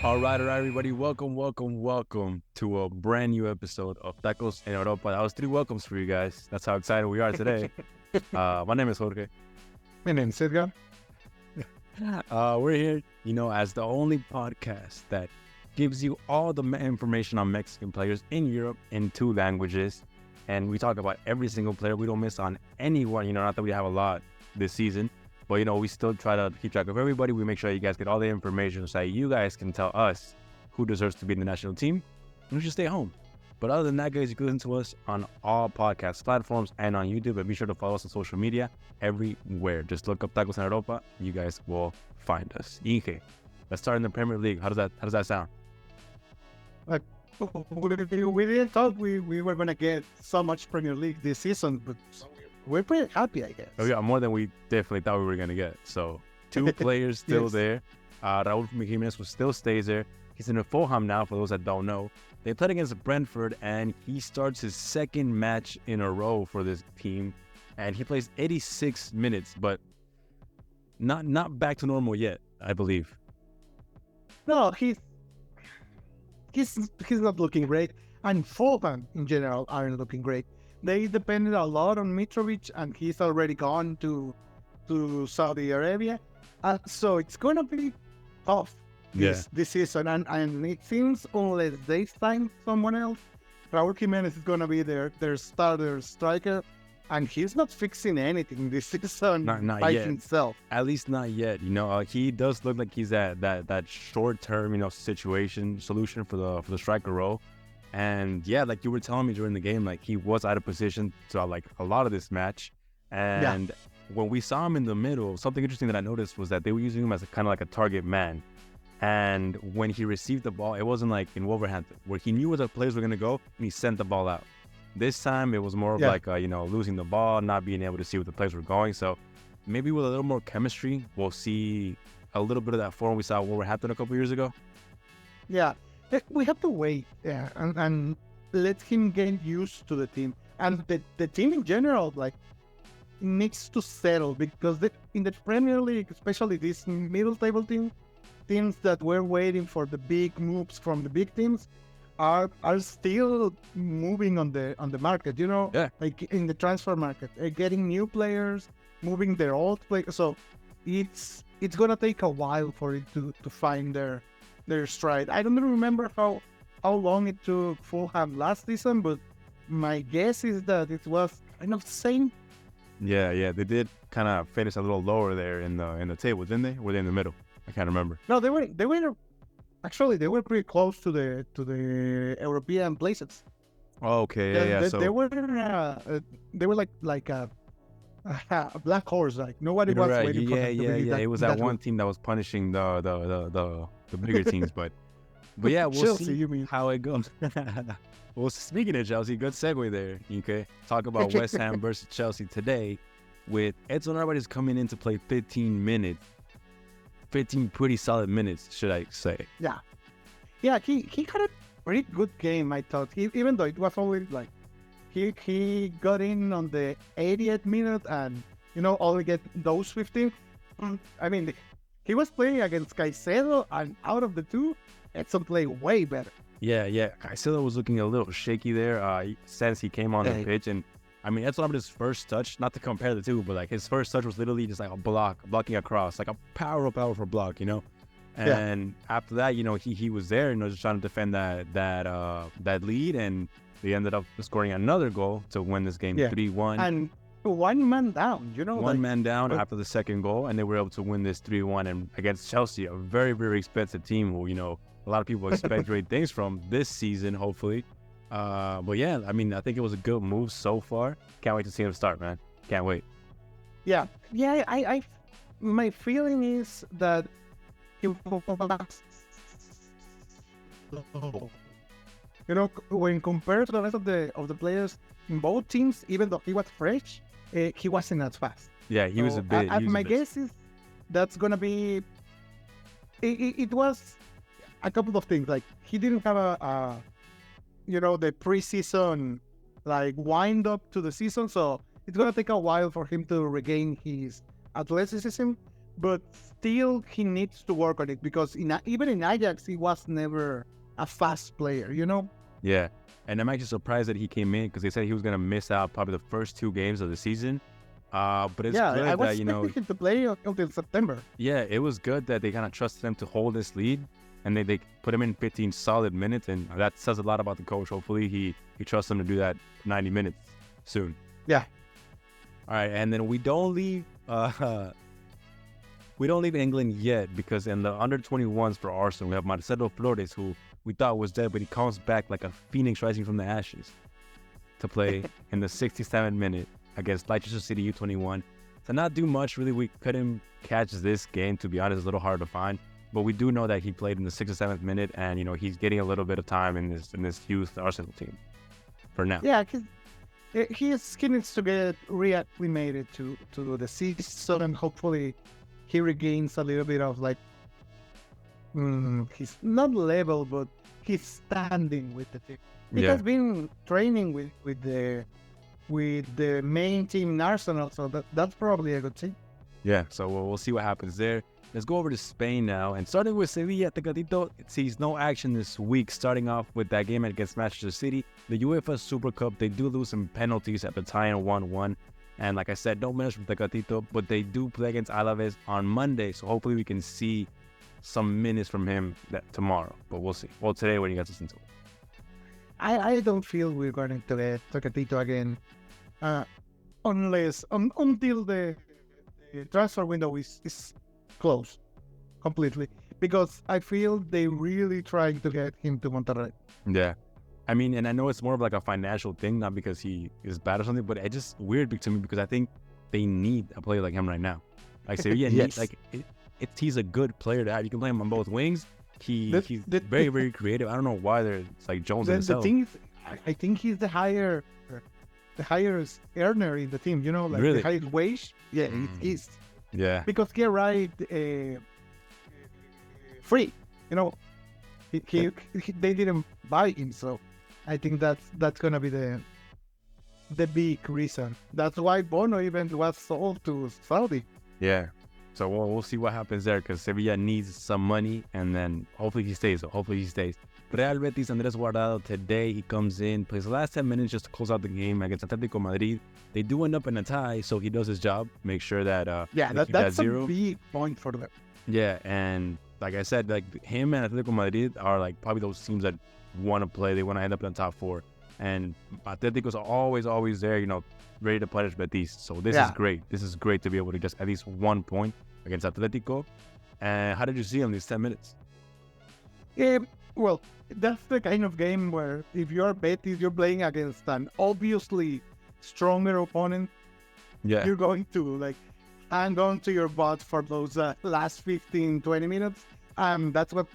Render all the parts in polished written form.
All right, everybody. Welcome to a brand new episode of Tacos en Europa. That was 3 welcomes for you guys. That's how excited we are today. My name is Jorge. My name's Edgar. We're here, as the only podcast that gives you all the information on Mexican players in Europe in 2 languages. And we talk about every single player. We don't miss on anyone, not that we have a lot this season. But, we still try to keep track of everybody. We make sure you guys get all the information so that you guys can tell us who deserves to be in the national team and who should stay home. But other than that, guys, you can listen to us on all podcast platforms and on YouTube. And be sure to follow us on social media everywhere. Just look up Tacos en Europa. You guys will find us. ENG, let's start in the Premier League. How does that sound? Like, we didn't thought we were going to get so much Premier League this season, but we're pretty happy, I guess. Oh, yeah, more than we definitely thought we were going to get. So 2 players still Yes. there. Raul Gimenez still stays there. He's in Fulham now, for those that don't know. They played against Brentford, and he starts his 2nd match in a row for this team. And he plays 86 minutes, but not back to normal yet, I believe. No, he's not looking great, and Fulham in general aren't looking great. They depended a lot on Mitrovic, and he's already gone to Saudi Arabia. So it's going to be tough this season. And it seems unless they sign someone else, Raul Gimenez is going to be their starter striker. And he's not fixing anything this season Not by yet. himself. At least not yet. He does look like he's that short-term, solution for the striker role. And yeah, like you were telling me during the game, like he was out of position to like a lot of this match. And when we saw him in the middle, something interesting that I noticed was that they were using him as a kind of like a target man. And when he received the ball, it wasn't like in Wolverhampton where he knew where the players were going to go and he sent the ball out. This time it was more of like, losing the ball, not being able to see where the players were going. So maybe with a little more chemistry, we'll see a little bit of that form we saw at Wolverhampton a couple years ago. Yeah, we have to wait and let him get used to the team. And the team in general, like, needs to settle because in the Premier League, especially these middle table teams that were waiting for the big moves from the big teams, are still moving on the market, like in the transfer market, getting new players, moving their old players. So it's gonna take a while for it to find their stride. I don't remember how long it took Fulham last season, but my guess is that it was kind of the same. Yeah, they did kind of finish a little lower there in the table, didn't they? Were they in the middle? I can't remember. No, they were actually they were pretty close to the European places. Oh, okay, yeah. So they were like a black horse. Like nobody was right. waiting for them to be It was that one route. team that was punishing the bigger teams, but yeah, we'll Chelsea, see you mean? how it goes. Well, speaking of Chelsea, good segue there. Okay, talk about West Ham versus Chelsea today, with Edson Álvarez coming in to play 15 minutes, 15 pretty solid minutes, should I say? Yeah, he had a pretty good game, I thought. Even though it was only like he got in on the 80th minute and only get those 15. I mean, he was playing against Caicedo, and out of the 2, Edson played way better. Yeah. Caicedo was looking a little shaky there since he came on the pitch. And I mean, Edson Álvarez's first touch, not to compare the 2, but like his first touch was literally just like a blocking across, like a powerful block, And after that, he was there, just trying to defend that lead, and they ended up scoring another goal to win this game 3-1. And one man down, One man down after the 2nd goal, and they were able to win this 3-1 and against Chelsea, a very, very expensive team who, a lot of people expect great things from this season, hopefully. But yeah, I mean, I think it was a good move so far. Can't wait to see him start, man. Can't wait. Yeah. I my feeling is that he when compared to the rest of the players in both teams, even though he was fresh, he wasn't as fast. Yeah, he was a bit. My guess is that's gonna be. It was a couple of things. Like he didn't have the preseason like wind up to the season, so it's gonna take a while for him to regain his athleticism. but still he needs to work on it because even in Ajax he was never a fast player, you know. Yeah, and I'm actually surprised that he came in because they said he was gonna miss out probably the first 2 games of the season. But it's Yeah, I good was that expecting him to play until September. yeah, it was good that they kind of trusted him to hold this lead, and they put him in 15 solid minutes, and that says a lot about the coach. Hopefully, he trusts him to do that 90 minutes soon. Yeah. All right, and then we don't leave England yet because in the under 21s for Arsenal we have Marcelo Flores, who we thought was dead, but he comes back like a phoenix rising from the ashes to play in the 67th minute against Leicester City U21. To not do much really, we couldn't catch this game, to be honest. It's a little hard to find, but we do know that he played in the 67th minute, and he's getting a little bit of time in this youth Arsenal team for now. Yeah, he needs to get reacclimated to the season, and hopefully he regains a little bit of he's not level, but he's standing with the team. He has been training with the main team in Arsenal, so that's probably a good thing. Yeah, so we'll see what happens there. Let's go over to Spain now, and starting with Sevilla, Tecatito sees no action this week, starting off with that game against Manchester City. The UEFA Super Cup, they do lose some penalties at the tie-in 1-1, and like I said, no minutes from Tecatito, but they do play against Alaves on Monday, so hopefully we can see some minutes from him tomorrow, but we'll see. Well, today when you guys listen to it. I don't feel we're going to get Tecatito again, until the transfer window is closed completely, because I feel they really trying to get him to Monterrey. Yeah, I mean, and I know it's more of like a financial thing, not because he is bad or something, but it's just weird to me because I think they need a player like him right now. Like Sevilla yes. He's a good player to have. You can play him on both wings. He's very, very creative. I don't know why it's like Jones in the thing is, I think he's the highest earner in the team, like really? The highest wage. Yeah, it is. Yeah. Because he arrived free, they didn't buy him, so I think that's gonna be the big reason. That's why Bono even was sold to Saudi. Yeah. So we'll see what happens there because Sevilla needs some money, and then hopefully he stays. Real Betis, Andrés Guardado, today he comes in, plays the last 10 minutes just to close out the game against Atletico Madrid. They do end up in a tie, so he does his job, make sure that that's zero. A big point for them. Yeah, and like I said, like him and Atletico Madrid are like probably those teams that want to play. They want to end up in the top 4, and Atletico's always there, ready to punish Betis. So this is great. This is great to be able to get at least 1 point against Atletico. And how did you see him these 10 minutes? Well, that's the kind of game where if you're Betis, you're playing against an obviously stronger opponent. Yeah. You're going to hang on to your butt for those last 15, 20 minutes. That's what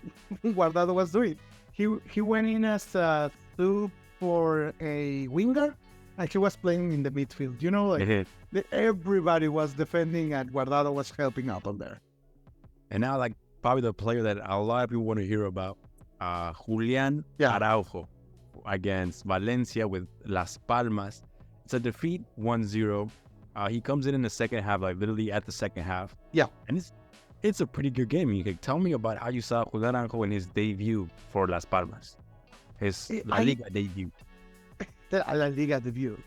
Guardado was doing. He went in as a sub for a winger, and he was playing in the midfield. Everybody was defending, and Guardado was helping out on there. And now, probably the player that a lot of people want to hear about, Julián Araujo against Valencia with Las Palmas. It's a defeat 1-0. He comes in the second half, literally at the second half. Yeah. And it's a pretty good game. You can tell me about how you saw Julián Araujo in his debut for Las Palmas. His La Liga debut. La Liga debut.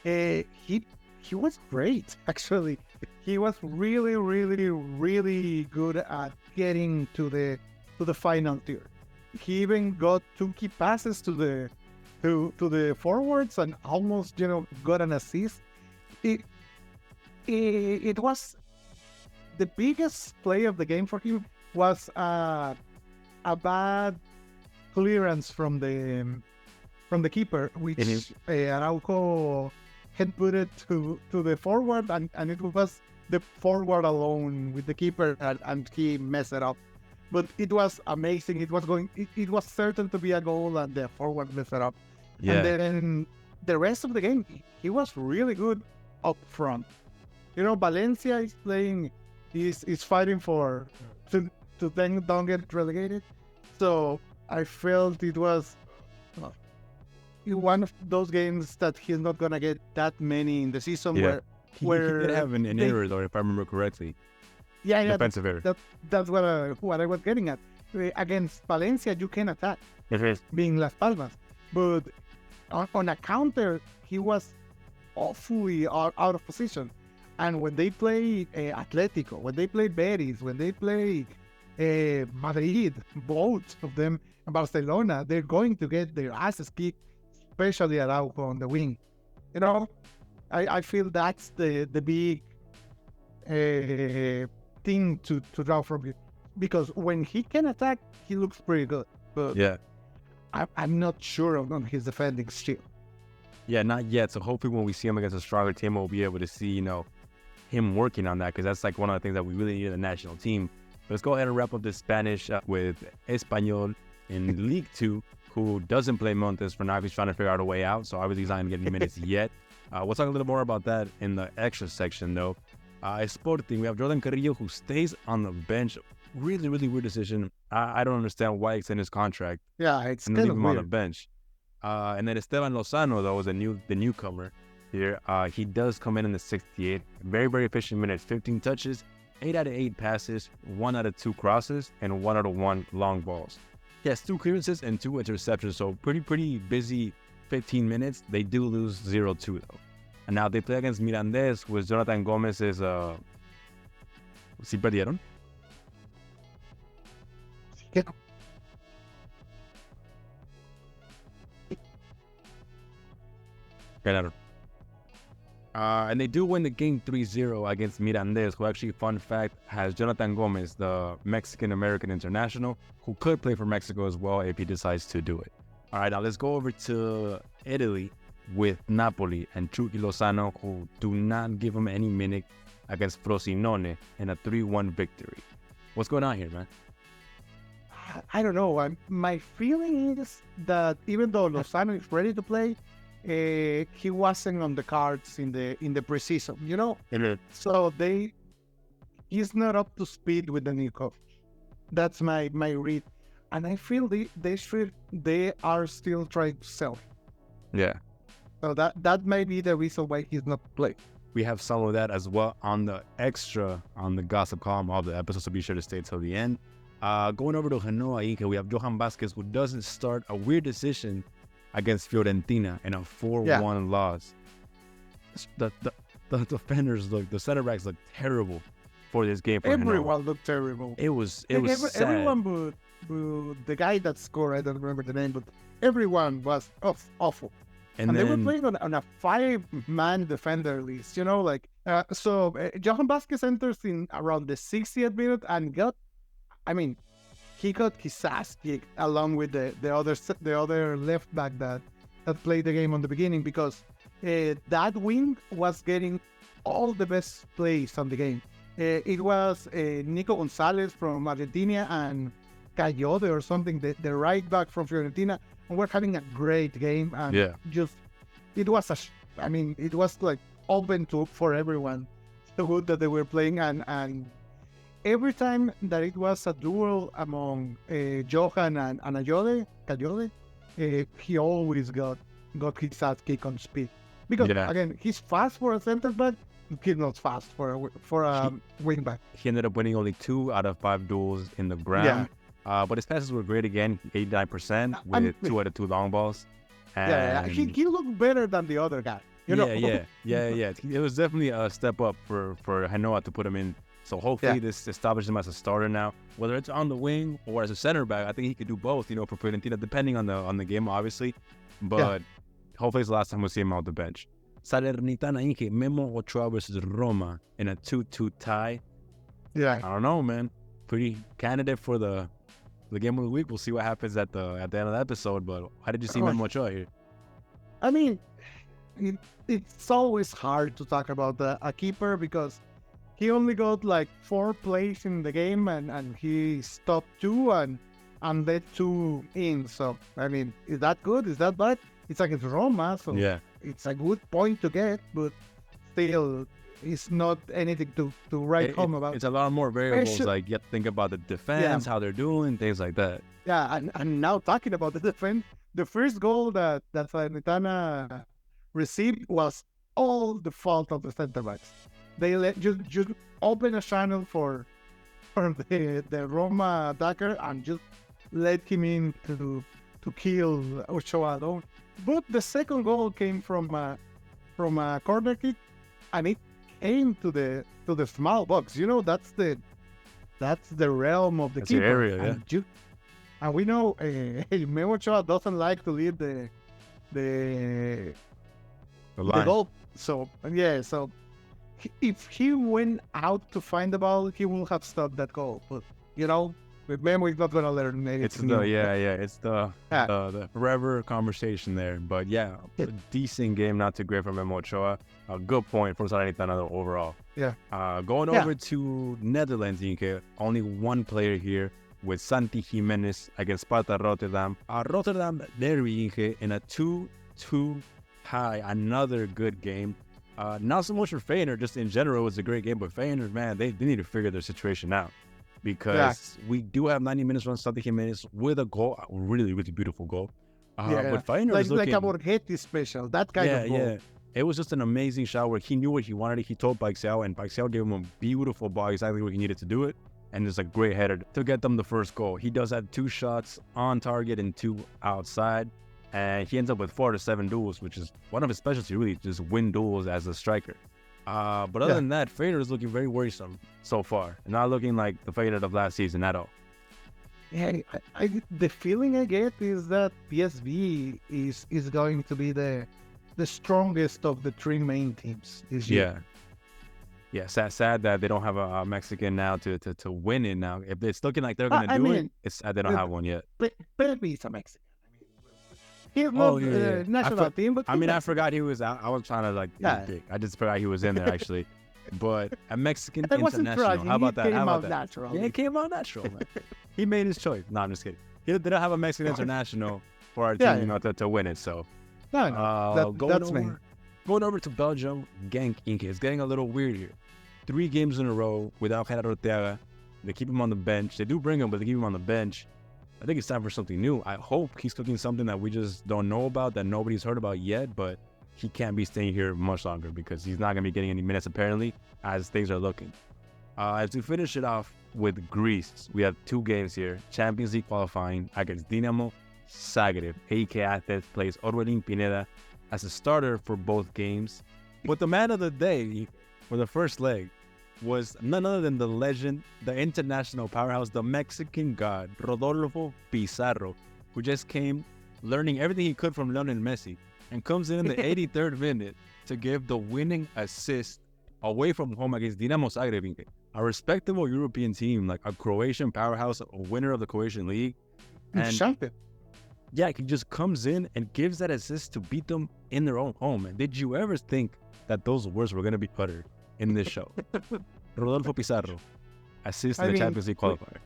He was great, actually. He was really, really, really good at getting to the final tier. He even got 2 key passes to the forwards and almost, got an assist. It was the biggest play of the game for him was a bad clearance from the keeper, which Araujo had put it to the forward, and it was the forward alone with the keeper, and he messed it up. But it was amazing. It was certain to be a goal, and the forward messed it up. Yeah. And then the rest of the game, he was really good up front. Valencia is playing, is fighting to then don't get relegated. So I felt it was one of those games that he's not gonna get that many in the season. Yeah. Where he did have an error, though, if I remember correctly. Yeah. defensive area. That's what I was getting at. Against Valencia, you can attack, Mhm. being Las Palmas, but on a counter, he was awfully out of position. And when they play Atletico, when they play Betis, when they play Madrid, both of them, Barcelona, they're going to get their asses kicked, especially Araujo on the wing. You know, I feel that's the big thing to draw from it. Because when he can attack, he looks pretty good. But Yeah. I'm not sure on his defending still. Yeah, not yet. So hopefully when we see him against a stronger team, we'll be able to see, him working on that, because that's like one of the things that we really need in the national team. Let's go ahead and wrap up this Spanish with Espanyol in League 2, who doesn't play Montes for now. He's trying to figure out a way out, so obviously he's not going to get any minutes yet. We'll talk a little more about that in the extra section, though. Sporting, we have Jordan Carrillo, who stays on the bench. Really, really weird decision. I don't understand why he extended his contract Yeah, it's and kind leave of him on the weird. bench. And then Esteban Lozano, though, is the newcomer here. He does come in the 68th. Very, very efficient minutes. 15 touches, 8 out of 8 passes, 1 out of 2 crosses, and 1 out of 1 long balls. He has 2 clearances and 2 interceptions, so pretty busy 15 minutes. They do lose 0-2, though. And now they play against Mirandés, with Jonathan Gomez's... ¿Sí perdieron? Yeah. Ganaron. And they do win the game 3-0 against Mirandés, who actually, fun fact, has Jonathan Gomez, the Mexican-American international, who could play for Mexico as well if he decides to do it. All right, now let's go over to Italy with Napoli and Chucky Lozano, who do not give him any minute against Frosinone in a 3-1 victory. What's going on here, man? I don't know. My feeling is that even though Lozano is ready to play, he wasn't on the cards in the preseason. So he's not up to speed with the new coach. That's my read, and I feel they are still trying to sell him. Yeah. So that may be the reason why he's not playing. We have some of that as well on the gossip column of the episode, so be sure to stay till the end. Going over to Genoa, we have Johan Vasquez, who doesn't start. A weird decision against Fiorentina in a 4-1 loss. The defenders the center backs look terrible for this game. Everyone looked terrible. It was sad. Everyone but the guy that scored, I don't remember the name, but everyone was awful. And then, they were playing on a 5-man defender list, Johan Vasquez enters in around the 60th minute and he got his ass kicked along with the other left back that played the game on the beginning, because that wing was getting all the best plays on the game. It was Nico Gonzalez from Argentina and Coyote or something, the right back from Fiorentina, and we're having a great game. And it was like open for everyone. So good that they were playing, and every time that it was a duel among Johan and Coyote, he always got his ass kick on speed. Because again, he's fast for a center back. He's not fast for a wing back. He ended up winning only 2 out of 5 duels in the ground. But his passes were great again, 89% with 2 out of 2 long balls. And he looked better than the other guy. Yeah. It was definitely a step up for Genoa to put him in. So hopefully this establishes him as a starter now, whether it's on the wing or as a center back. I think he could do both, for Fiorentina, depending on the game, obviously. But hopefully it's the last time we'll see him out the bench. Salernitana Inge, Memo Ochoa versus Roma in a 2-2 tie. Yeah. I don't know, man. Pretty candidate for the game of the week. We'll see what happens at the end of the episode. But how did you see Memo Ochoa here? I mean, it's always hard to talk about a keeper because he only got like 4 plays in the game and he stopped 2 and let 2 in. So, I mean, is that good? Is that bad? It's against Roma, so it's a good point to get, but still, it's not anything to write home about. It's a lot more variables, like you have to think about the defense, how they're doing, things like that. Yeah, and now talking about the defense, the first goal that Salernitana received was all the fault of the center backs. They just open a channel for for the Roma attacker and just let him in to kill Ochoa alone. But the second goal came from a corner kick, and it came to the small box. You know, that's the realm of the That's keeper. the area, yeah. And we know Memo Ochoa doesn't like to leave the line. goal. So if he went out to find the ball, he would have stopped that goal. But with Memo, he's not gonna learn anything. It's the forever conversation there. But yeah, a decent game, not too great for Memo Ochoa. A good point for Salernitana overall. Yeah. Going over to Netherlands, Inke, only one player here with Santi Gimenez against Sparta Rotterdam. Rotterdam derby, Inke, in a 2-2 tie. Another good game. Not so much for Feyenoord, just in general, it was a great game. But Feyenoord, man, they need to figure their situation out. Because we do have 90 minutes from Santi Gimenez with a goal, a really, really beautiful goal. But Feyenoord is looking... like a Borghetti special, that kind of goal. Yeah. It was just an amazing shot where he knew what he wanted. He told Paixão, and Paixão gave him a beautiful ball, exactly what he needed to do it. And it's a great header to get them the first goal. He does have 2 shots on target and 2 outside. And he ends up with 4 to 7 duels, which is one of his specialties, really, just win duels as a striker. But other than that, Feyenoord is looking very worrisome so far. Not looking like the Feyenoord of last season at all. Yeah, the feeling I get is that PSV is going to be the strongest of the 3 main teams this year. Yeah, sad that they don't have a Mexican now to win it now. If it's looking like they're going to do it, it's sad they don't have one yet. Pepe is a Mexican. He's not national team, but I forgot he was out. I was trying to I just forgot he was in there actually. But a Mexican international. How about that? Natural. Yeah, it came out natural, man. He made his choice. No, I'm just kidding. They don't have a Mexican international for our team, to win it. So that's me. Going over to Belgium, Genk, Inke. It's getting a little weird here. 3 games in a row without Gerardo Arteaga. They keep him on the bench. They do bring him, but they keep him on the bench. I think it's time for something new. I hope he's cooking something that we just don't know about, that nobody's heard about yet, but he can't be staying here much longer because he's not going to be getting any minutes, apparently, as things are looking. As we finish it off with Greece, we have 2 games here. Champions League qualifying against Dinamo Zagreb. AEK Athens plays Orbelin Pineda as a starter for both games. But the man of the day for the first leg was none other than the legend, the international powerhouse, the Mexican god, Rodolfo Pizarro, who just came learning everything he could from Lionel Messi and comes in the 83rd minute to give the winning assist away from home against Dinamo Zagreb, a respectable European team, like a Croatian powerhouse, a winner of the Croatian League. And champion. Yeah, he just comes in and gives that assist to beat them in their own home. And did you ever think that those words were going to be uttered in this show? Rodolfo Pizarro, assist in the Champions League qualifier.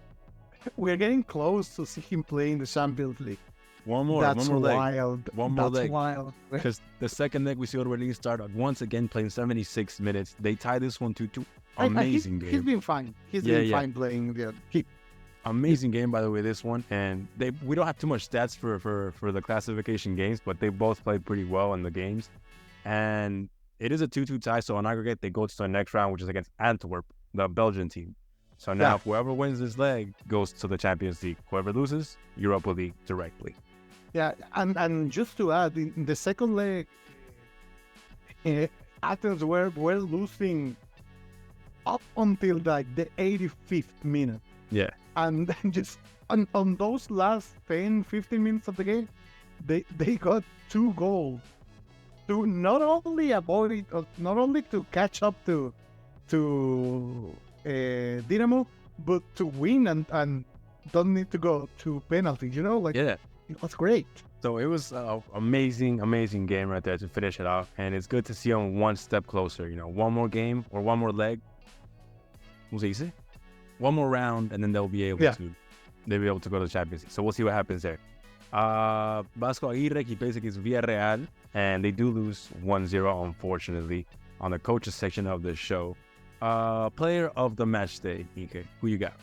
We're getting close to see him play in the Champions League. One more That's leg. Wild. One more leg. Wild. Because the second leg, we see Orbelin start once again playing 76 minutes. They tie this one 2-2. Amazing game. He's been fine. He's been fine playing. Amazing game, by the way, this one. And we don't have too much stats for the classification games, but they both played pretty well in the games. And it is a 2-2 tie, so on aggregate, they go to the next round, which is against Antwerp, the Belgian team. So now, whoever wins this leg goes to the Champions League. Whoever loses, Europa League directly. Yeah, and just to add, in the second leg, Athens were losing up until like the 85th minute. Yeah. And then just on those last 10, 15 minutes of the game, they got 2 goals to not only to catch up to Dinamo, but to win and don't need to go to penalties. It was great. So it was an amazing game right there to finish it off, and it's good to see them one step closer. One more game or one more leg. ¿Cómo se dice? One more round, and then they'll be able to go to the Champions League. So we'll see what happens there. Vasco Aguirre, he plays against Villarreal, and they do lose 1-0, unfortunately, on the coaches section of the show. Player of the match day, Ike, who you got?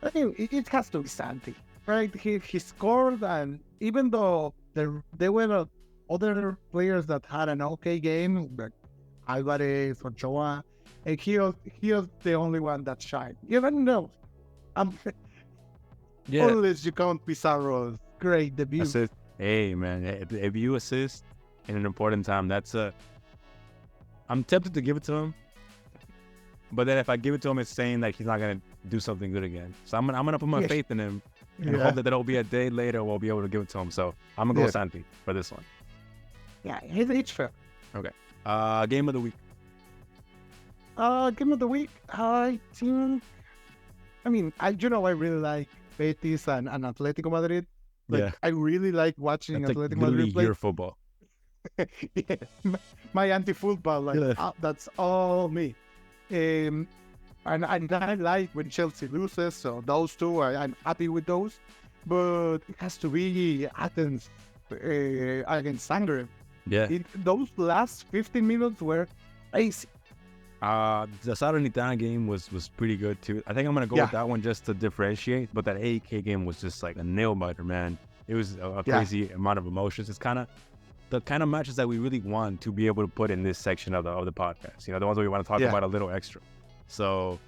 I think it has to be Santi, right? He scored, and even though there were other players that had an okay game, like Alvarez, Ochoa, And he was the only one that shined. Even though, um, Yeah, unless you count Pizarro's great debut. assist. Hey man, if you assist in an important time, I'm tempted to give it to him, but then if I give it to him, it's saying that he's not gonna do something good again. So I'm gonna put my Yeah. faith in him and Yeah, hope that there'll be a day later we'll be able to give it to him. So I'm gonna go Yeah. with Santi for this one. yeah, it's fair. Game of the week. Game of the week, I think. I mean, I really like Betis and Atletico Madrid. Like, Yeah. I really like watching That's like Atletico literally Madrid play. your football. Yeah, my anti-football, like Yeah. that's all me. And I like when Chelsea loses, so those two, I'm happy with those. But it has to be Athens against Zagreb. Yeah. Those last 15 minutes were crazy. The Salernitana game was pretty good too. I think I'm gonna go Yeah. with that one just to differentiate. But that AEK game was just like a nail biter, man. It was a Yeah. crazy amount of emotions. It's kind of the kind of matches that we really want to be able to put in this section of the podcast. You know, the ones that we want to talk Yeah. about a little extra. So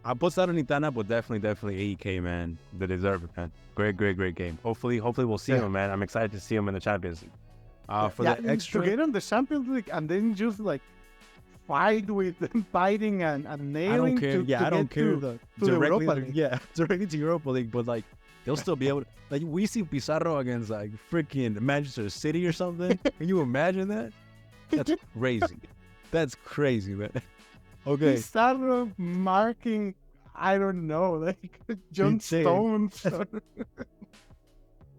I put Salernitana, but definitely AEK, man. They deserve it, man. Great game. Hopefully we'll see Yeah. him, man. I'm excited to see him in the Champions League. For Yeah, the and extra, to get on the Champions League and then just like fight with biting and nailing. I don't care. To I don't get care. to the Europa League. Directly to Europa League, but like they'll still be able to. Like we see Pizarro against like freaking Manchester City or something. Can you imagine that? That's crazy. That's crazy, man. Okay, Pizarro marking, I don't know, like John Insane. Stones.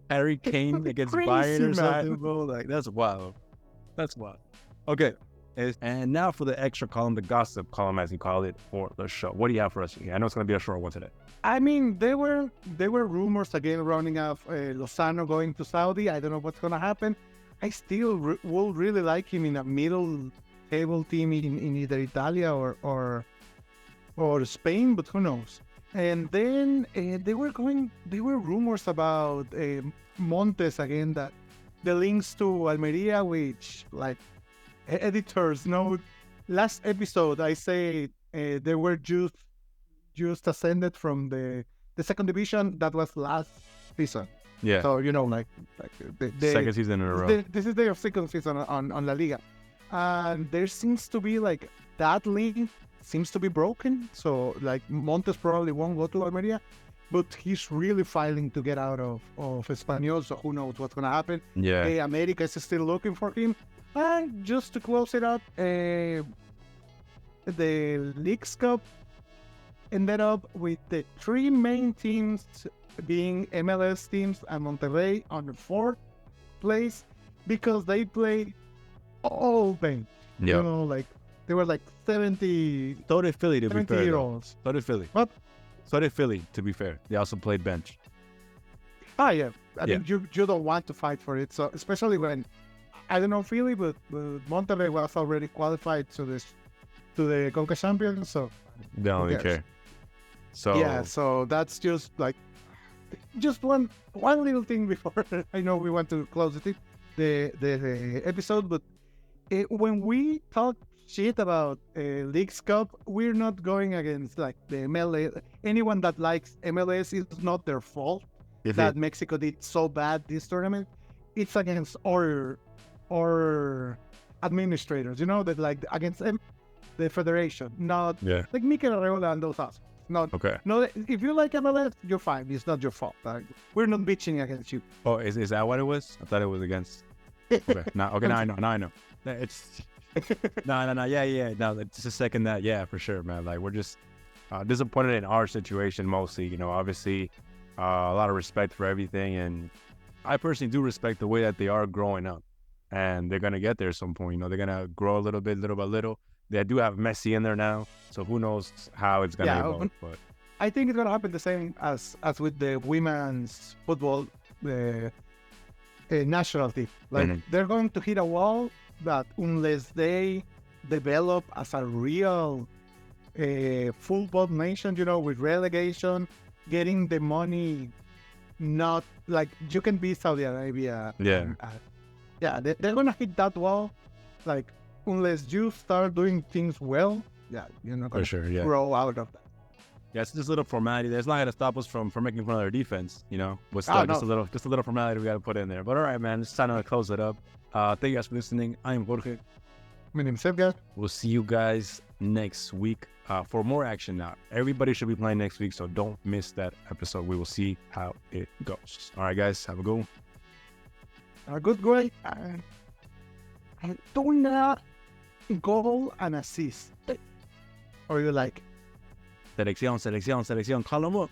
Harry Kane against Crazy, Bayern or man. something, bro. Like that's wild. Okay, and now for the extra column, the gossip column, as you call it, for the show. What do you have for us here? I know it's gonna be a short one today. I mean, there were rumors again running of Lozano going to Saudi. I don't know what's gonna happen. I still will really like him in a middle table team in either Italia or Spain, but who knows? And then there were rumors about Montes again, that the links to Almeria, which like editors note. Last episode, I say they were just ascended from the second division. That was last season. Yeah, So like the second season in a row. this is their second season on La Liga, and there seems to be like that link seems to be broken. So like Montes probably won't go to Almeria, but he's really fighting to get out of Espanyol. So who knows what's gonna happen? Yeah, America is still looking for him. And just to close it up, the Leagues Cup ended up with the three main teams being MLS teams and Monterrey on the fourth place because they played all bench. yeah. Like they were like 70 So did Philly, to be fair. year though. olds. So did Philly. What? So did Philly, to be fair. They also played bench. Yeah. I mean, you don't want to fight for it. So especially when, I don't know Philly, but Monterrey was already qualified to the Conca Champions. So They don't really cares? care. So yeah, so that's just like one little thing before I know we want to close the episode, but when we talk shit about Leagues Cup, we're not going against like the MLS. Anyone that likes MLS, is not their fault that Mexico did so bad this tournament. It's against our administrators, that like against the federation, not yeah. like Mikel Arreola and those assholes. Not Okay. no. If you like MLS, you're fine. It's not your fault. We're not bitching against you. Oh, is that what it was? I thought it was against. Okay. Now I know. It's no. Yeah. No, it's a second that. Yeah, for sure, man. Like we're just disappointed in our situation mostly. Obviously, a lot of respect for everything, and I personally do respect the way that they are growing up, and they're gonna get there at some point. They're gonna grow a little bit, little by little. They do have Messi in there now, so who knows how it's gonna evolve. But I think it's gonna happen the same as with the women's football, the national team. Like they're going to hit a wall that unless they develop as a real football nation, with relegation, getting the money, not like you can be Saudi Arabia. Yeah. They're gonna hit that wall, like unless you start doing things well, Yeah, you're not For gonna sure, yeah. grow out of that. Yeah, it's just a little formality. That's not gonna stop us from making fun of their defense, you know. But Oh still, no, just a little formality we gotta put in there. But all right, man, it's time to close it up. Thank you guys for listening. I am Jorge. my name's Edgar. We'll see you guys next week for more action. Now, everybody should be playing next week, so don't miss that episode. We will see how it goes. All right, guys, have a good one. A good goal. Doing that goal and assist. Or you like? Selección. Call them up.